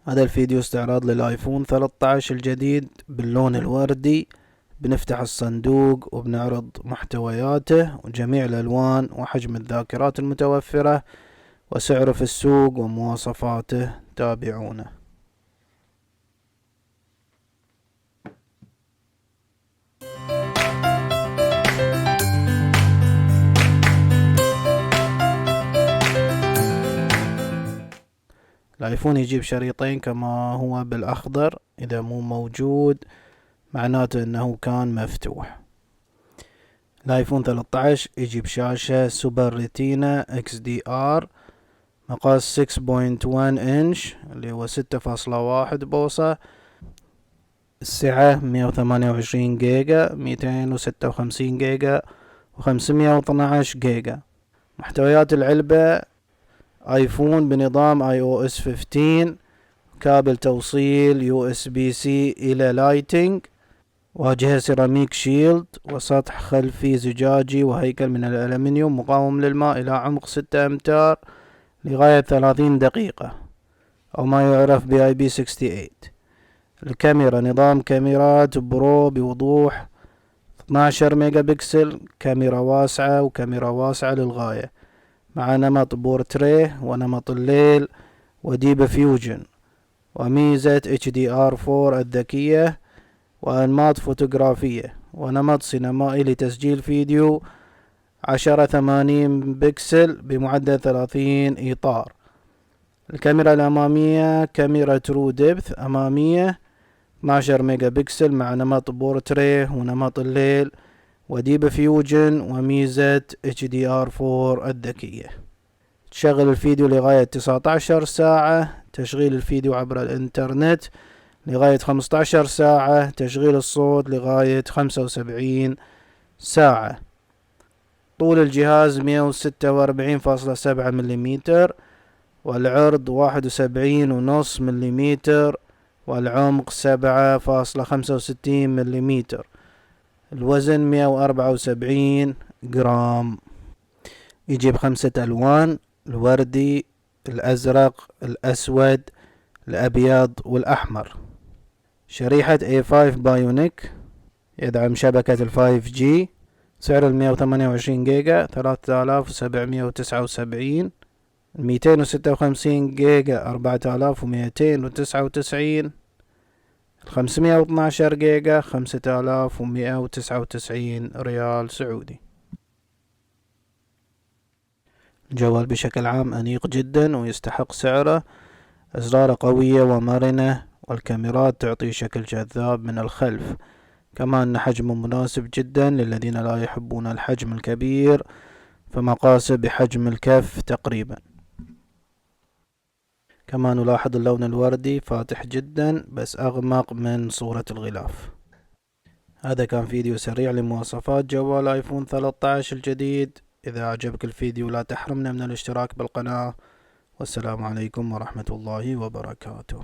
هذا الفيديو استعراض للايفون 13 الجديد باللون الوردي. بنفتح الصندوق وبنعرض محتوياته وجميع الالوان وحجم الذاكرات المتوفرة وسعره في السوق ومواصفاته. تابعونا. الايفون يجيب شريطين كما هو بالاخضر، اذا مو موجود معناته انه كان مفتوح. الايفون 13 يجيب شاشة سوبر ريتينا اكس دي ار مقاس 6.1 انش اللي هو 6.1 بوصة. السعة 128 جيجا، 256 جيجا و512 جيجا. محتويات العلبة ايفون بنظام اي او اس 15، كابل توصيل يو اس بي سي الى لايتنج، واجهة سيراميك شيلد، وسطح خلفي زجاجي وهيكل من الألمنيوم مقاوم للماء إلى عمق 6 أمتار لغاية 30 دقيقة أو ما يعرف ب IP68. الكاميرا نظام كاميرات برو بوضوح 12 ميجا بكسل، كاميرا واسعة وكاميرا واسعة للغاية، مع نمط بورتريه ونمط الليل وديب فيوجن وميزة HDR4 الذكية وأنماط فوتوغرافية ونمط سينمائي لتسجيل فيديو 1080 بكسل بمعدل 30 إطار. الكاميرا الأمامية كاميرا ترو ديبث أمامية 12 ميجا بكسل مع نمط بورتريه ونمط الليل وديب فيوجن وميزة HDR4 الذكية. تشغل الفيديو لغاية 19 ساعة، تشغيل الفيديو عبر الإنترنت لغاية 15 ساعة، تشغيل الصوت لغاية 75 ساعة. طول الجهاز 146.7 مليمتر، والعرض 71.5 مليمتر، والعمق 7.65 مليمتر. الوزن 174 جرام. يجيب 5 ألوان: الوردي، الأزرق، الأسود، الأبيض والأحمر. شريحة A5 بايونيك، يدعم شبكة ال 5G. سعر 128 جيجا 3779، 256 جيجا 4299، 512 جيجا 5199 ريال سعودي. الجوال بشكل عام أنيق جدا ويستحق سعره. أزراره قوية ومرنة، والكاميرات تعطي شكل جذاب من الخلف، كما أن حجمه مناسب جدا للذين لا يحبون الحجم الكبير، فمقاسه بحجم الكف تقريبا. كما نلاحظ اللون الوردي فاتح جدا بس أغمق من صورة الغلاف. هذا كان فيديو سريع لمواصفات جوال ايفون 13 الجديد. إذا عجبك الفيديو لا تحرمنا من الاشتراك بالقناة، والسلام عليكم ورحمة الله وبركاته.